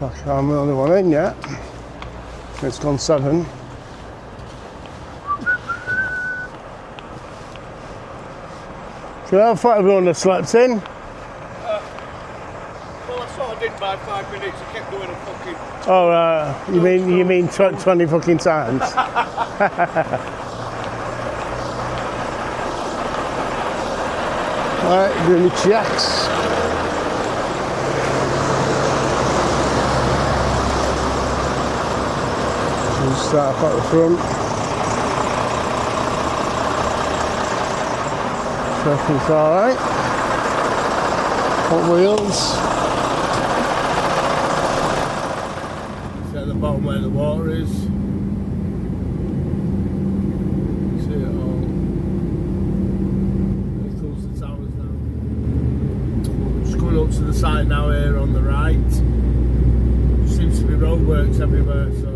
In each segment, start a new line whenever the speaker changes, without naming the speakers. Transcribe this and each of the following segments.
Fuck, I'm the only one in yet. It's gone 7. So how far everyone has slept in?
Well, I sort of did by 5 minutes. I kept doing a fucking...
Oh, you mean 20 fucking times? Right, doing the checks. Just start up at the front. Everything's alright. Hot wheels. It's at the bottom where the water is. See it all. There comes the towers now. Just coming up to the site now here on the right. Seems to be roadworks everywhere, so.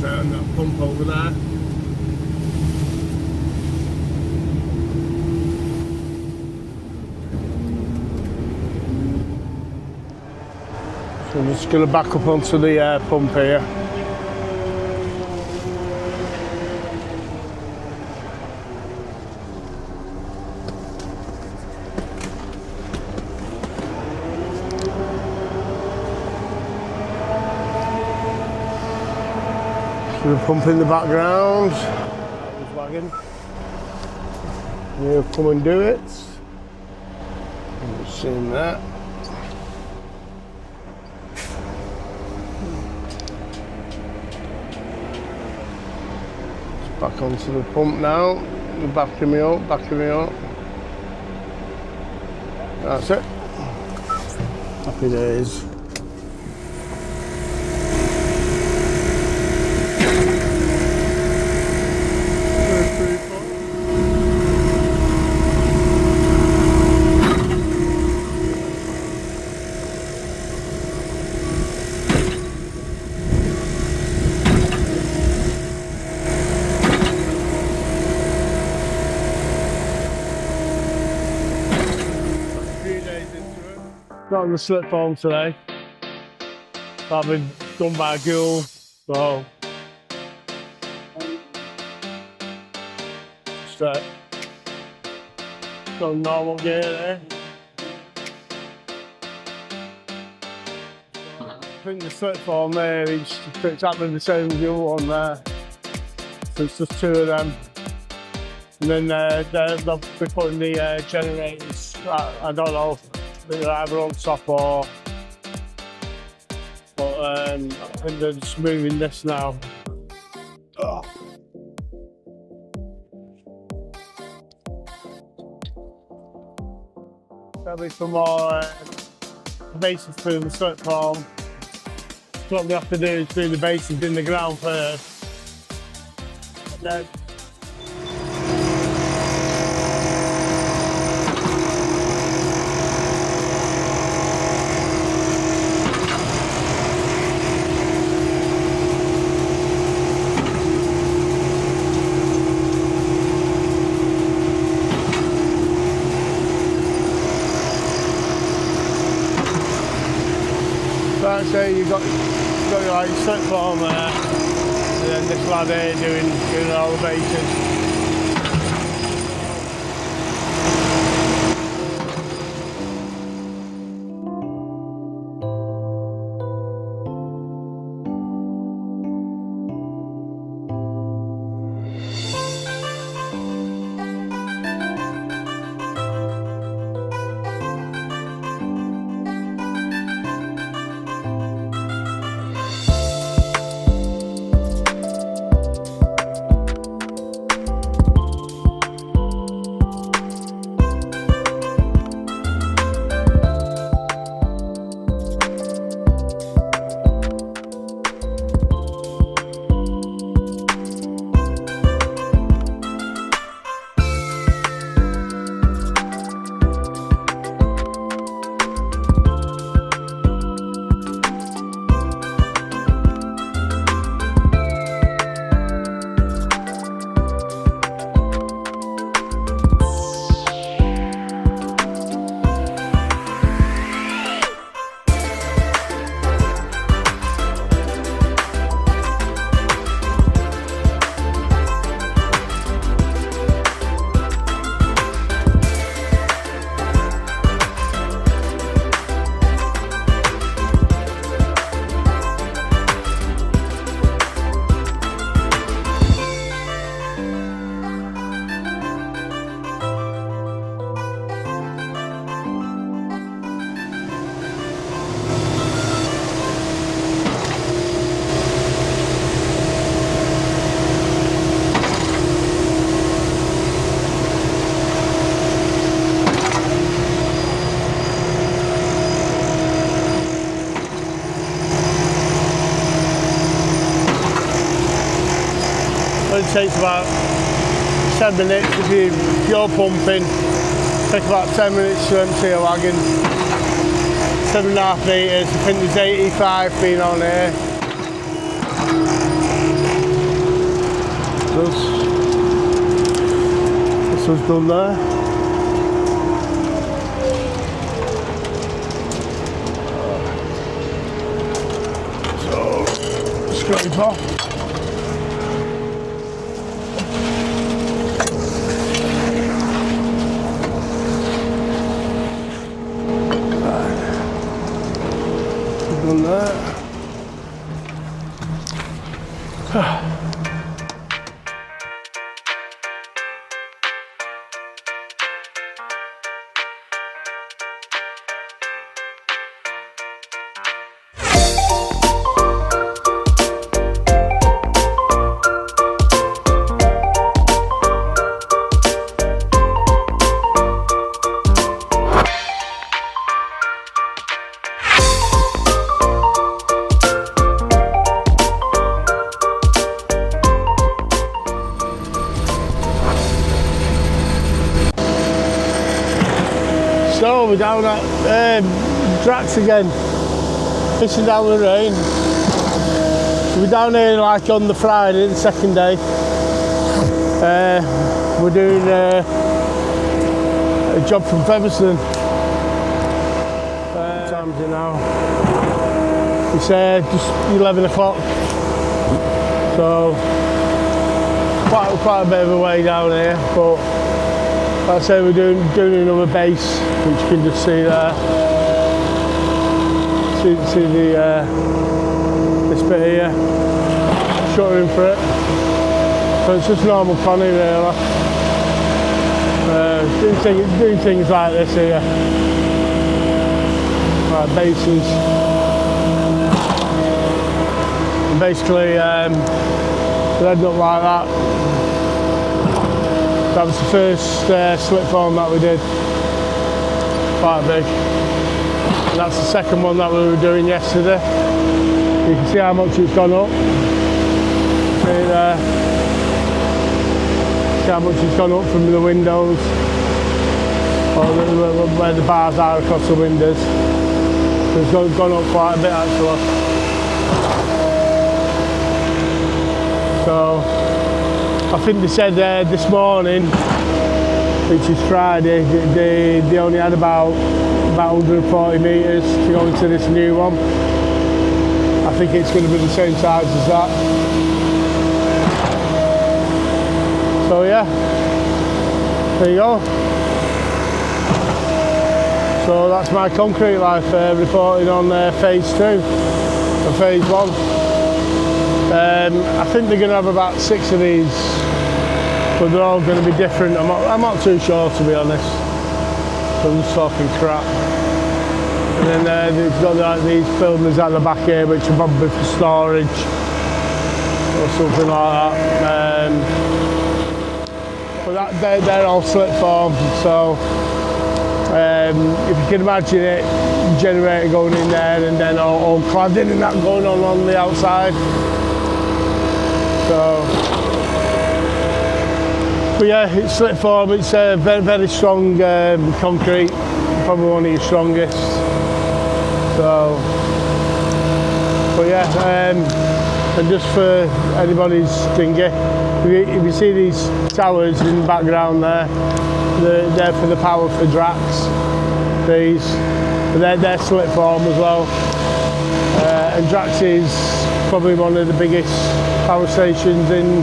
Down that pump over there. So I'm just going to back up onto the pump here. The pump in the background. That wagon. We'll come and do it. You've seen that. It's back onto the pump now. You're backing me up, backing me up. That's it. Happy days. Got on the slip form today. I've been done by a girl, so just got a normal gear there. I think the slip form there is exactly the same as the other one there. So it's just 2 of them. And then they'll be putting the generators, I don't know. They're either on top or, but I think they're just moving this now. Oh. There'll be some more bases through the slip form. So what we have to do is do the bases in the ground first. And then so you've got your like slip form there, and then this lad here doing all the bases. takes about 10 minutes if you're pumping. Take about 10 minutes to empty a wagon. 7.5 metres, I think there's 85 being on here. This was done there. So, scrape off. Done that. So we're down at Drax again, fishing down the rain. We're down here like on the Friday, the second day. We're doing a job from Featherstone. What time is it now? It's just 11 o'clock. So quite a bit of a way down here, but like I say, we're doing another base, which you can just see there. See the this bit here. Shuttering for it. So it's just normal conning really. Doing things like this here. Like bases. And basically, threading up like that. That was the first slip form that we did, quite big. And that's the second one that we were doing yesterday. You can see how much it's gone up. See there. See how much it's gone up from the windows, or where the bars are across the windows. So it's gone up quite a bit actually. So I think they said this morning, which is Friday, they only had about 140 metres to go into this new one. I think it's going to be the same size as that. So yeah, there you go. So that's my concrete life reporting on phase 2 and phase 1. I think they're going to have about 6 of these, but they're all going to be different. I'm not too sure, to be honest. So I'm just talking crap. And then they've got like these buildings at the back here, which are probably for storage or something like that. But they're all slip form. So if you can imagine it, generator going in there, and then all cladding and that going on the outside. So, but yeah, it's slip form. It's a very strong concrete, probably one of your strongest. So, but yeah, and just for anybody's thingy, if you see these towers in the background there, they're for the power for Drax. These, they're slip form as well. And Drax is probably one of the biggest power stations in,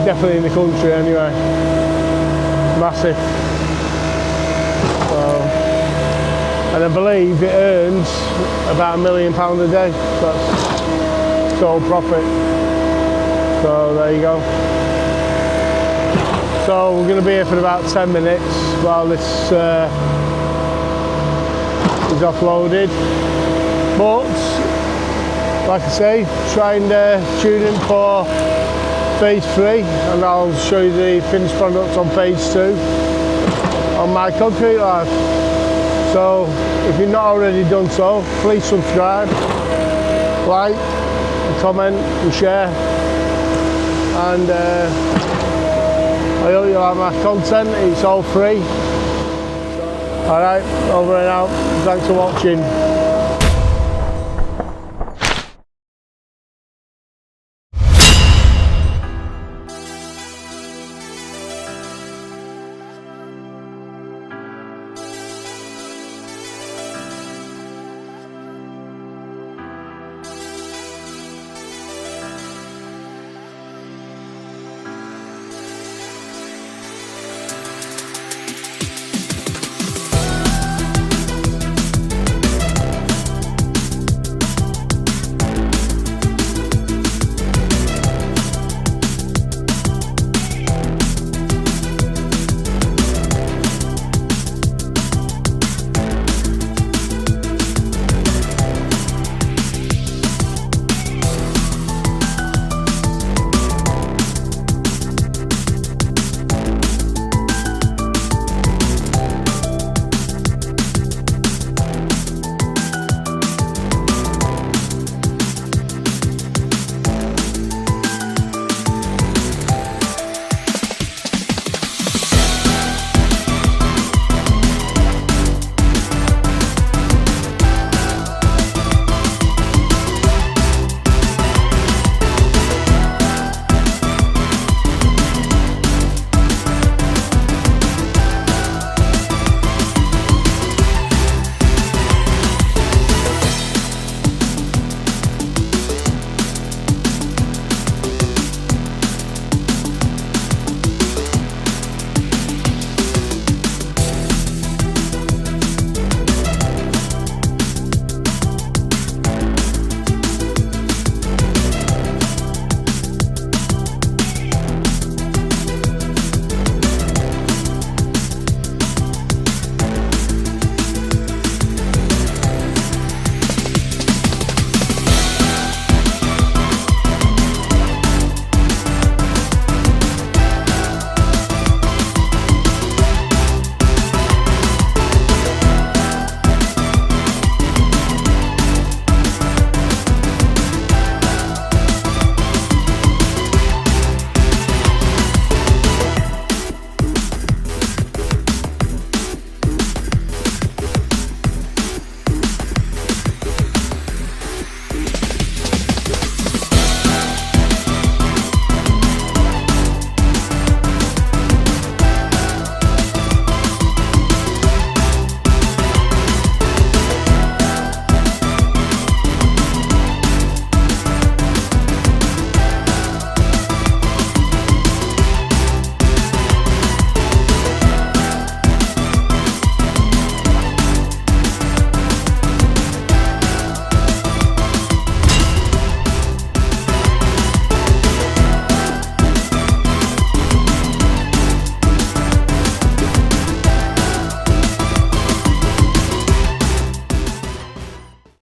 definitely in the country anyway. Massive. So, and I believe it earns about £1 million a day. That's total profit. So there you go. So we're going to be here for about 10 minutes while this is offloaded. But like I say, try and tune in for phase 3, and I'll show you the finished product on phase 2 on my concrete life. So if you've not already done so, please subscribe, like, comment and share. and I hope you like my content. It's all free. Alright, over and out. Thanks for watching.